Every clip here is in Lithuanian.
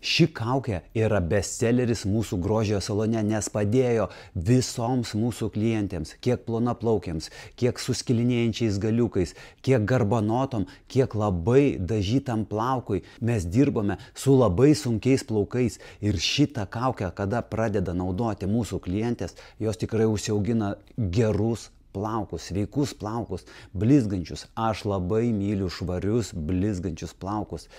Ši kaukė yra bestselleris mūsų grožio salone, nes padėjo visoms mūsų klientėms, kiek plonaplaukiams, kiek su skilinėjančiais galiukais, kiek garbanotom, kiek labai dažytam plaukui. Mes dirbame su labai sunkiais plaukais ir šitą kaukę, kada pradeda naudoti mūsų klientės, jos tikrai užsiaugina gerus plaukus, sveikus plaukus, blizgančius. Aš labai myliu švarius, blizgančius plaukus.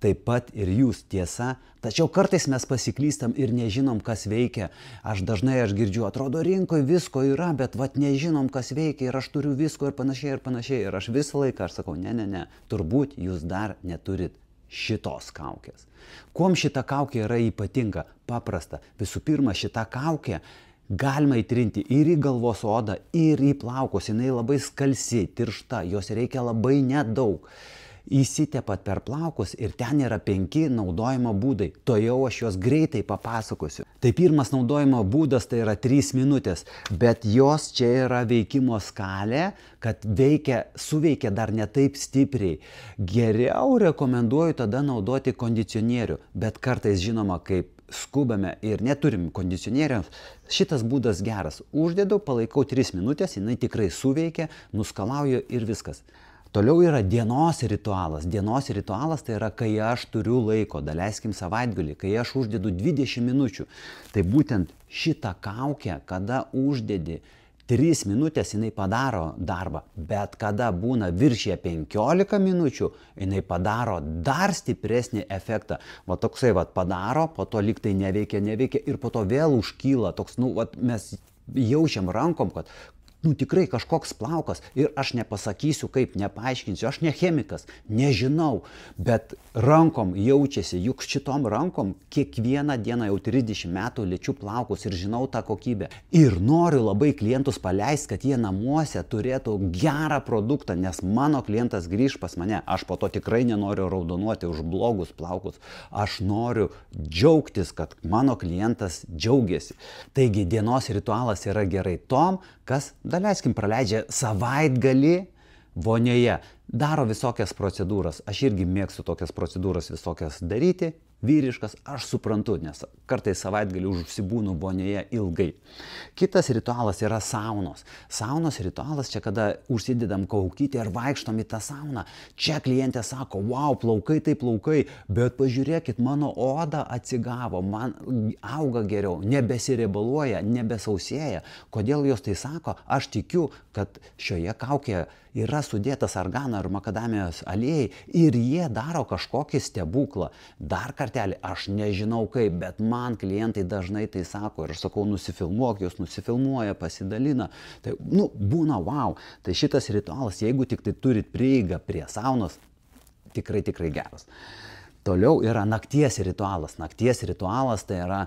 Taip pat ir jūs, tiesa, tačiau kartais mes pasiklystam ir nežinom, kas veikia. Aš girdžiu, atrodo, rinkoje visko yra, bet nežinom, kas veikia ir aš turiu visko ir panašiai ir panašiai. Ir aš visą laiką sakau, ne, turbūt jūs dar neturit šitos kaukės. Kuom šita kaukė yra ypatinga? Paprasta. Visų pirma, šita kaukė galima įtrinti ir į galvos odą, ir į plaukus. Jinai labai skalsi, tiršta, jos reikia labai nedaug. Įsitepat per plaukus ir ten yra 5 naudojimo būdai. To jau aš juos greitai papasakosiu. Tai pirmas naudojimo būdas tai yra 3 minutės, bet jos čia yra veikimo skalė, kad suveikia dar ne taip stipriai. Geriau rekomenduoju tada naudoti kondicionierių, bet kartais žinoma, kaip skubame ir neturim kondicionieriaus, šitas būdas geras. Uždedu, palaikau 3 minutės, jinai tikrai suveikia, nuskalauju ir viskas. Toliau yra dienos ritualas. Dienos ritualas tai yra, kai aš turiu laiko, daleiskim savaitgalį, kai aš uždedu 20 minučių. Tai būtent šitą kaukę, kada uždedi 3 minutės, jinai padaro darbą, bet kada būna viršyje 15 minučių, jinai padaro dar stipresnį efektą. Toksai padaro, po to lyg tai neveikia ir po to vėl užkyla. Mes jaučiam rankom, kad tikrai kažkoks plaukas ir aš nepasakysiu kaip, nepaaiškinsiu, aš ne chemikas, nežinau, bet rankom jaučiasi, juk šitom rankom kiekvieną dieną jau 30 metų liečiu plaukus ir žinau tą kokybę. Ir noriu labai klientus paleisti, kad jie namuose turėtų gerą produktą, nes mano klientas grįž pas mane. Aš po to tikrai nenoriu raudonuoti už blogus plaukus. Aš noriu džiaugtis, kad mano klientas džiaugiasi. Taigi dienos ritualas yra gerai tom, kas, daleiskim, praleidžia savaitgalį vonioje, daro visokias procedūras. Aš irgi mėgstu tokias procedūras visokias daryti, vyriškas, aš suprantu, nes kartais savaitgalį užsibūnu vonioje ilgai. Kitas ritualas yra saunos. Saunos ritualas čia, kada užsidedam kaukytę ir vaikštom į tą sauną. Čia klientė sako, wow, plaukai tai plaukai, bet pažiūrėkit, mano oda atsigavo, man auga geriau, nebesiriebaluoja, nebesausėja. Kodėl jos tai sako? Aš tikiu, kad šioje kaukėje yra sudėtas argano ir makadamijos aliejai ir jie daro kažkokį stebuklą. Dar kartelį, aš nežinau kaip, bet man klientai dažnai tai sako ir aš sakau, nusifilmuok, jos nusifilmuoja, pasidalina. Tai, būna wow. Tai šitas ritualas, jeigu tik tai turit prieigą prie saunos, tikrai geras. Toliau yra nakties ritualas. Nakties ritualas tai yra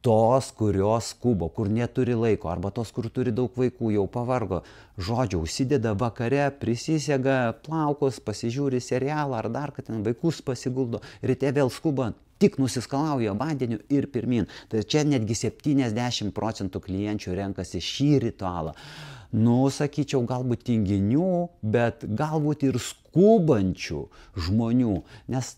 tos, kurios skubo, kur neturi laiko, arba tos, kur turi daug vaikų, jau pavargo. Žodžiu, užsideda vakare, prisisega plaukus, pasižiūri serialą ar dar, kad ten vaikus pasiguldo, ryte vėl skuba, tik nusiskalauja vandeniu ir pirmin. Tai čia netgi 70% klienčių renkasi šį ritualą. Sakyčiau, galbūt tinginių, bet galbūt ir skubančių žmonių, nes,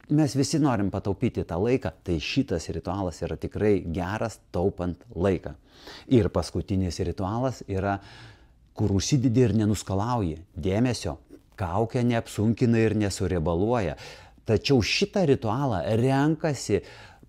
mes visi norim pataupyti tą laiką, tai šitas ritualas yra tikrai geras taupant laiką. Ir paskutinis ritualas yra, kur užsidedi ir nenuskalauji. Dėmesio, kaukė neapsunkina ir nesuriebaluoja. Tačiau šitą ritualą renkasi,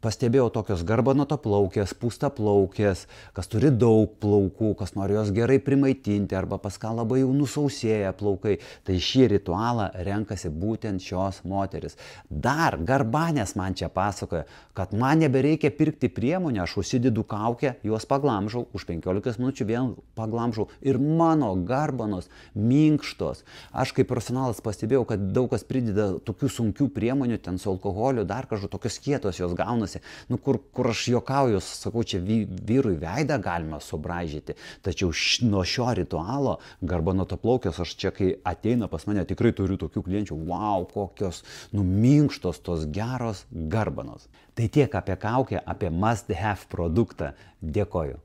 pastebėjau, tokios garbanotaplaukės, pūstaplaukės, kas turi daug plaukų, kas nori jos gerai primaitinti arba pas ką labai jau nusausėja plaukai. Tai šį ritualą renkasi būtent šios moteris. Dar garbanės man čia pasakoja, kad man nebereikia pirkti priemonę, aš užsidedu kaukę, juos paglamžau, už 15 minučių vėl paglamžau ir mano garbanos minkštos. Aš kaip profesionalas pastebėjau, kad daug kas prideda tokių sunkių priemonių, ten su alkoholiu, dar kažkaip tokios kietos jos gaunasi. Kur aš juokauju, sakau, čia vyrui veidą galima subraižyti. Tačiau nuo šio ritualo garbanotaplaukės, aš čia, kai ateina pas mane, tikrai turiu tokių klienčių, wow, kokios minkštos tos geros garbanos. Tai tiek apie kaukę, apie must have produktą. Dėkoju.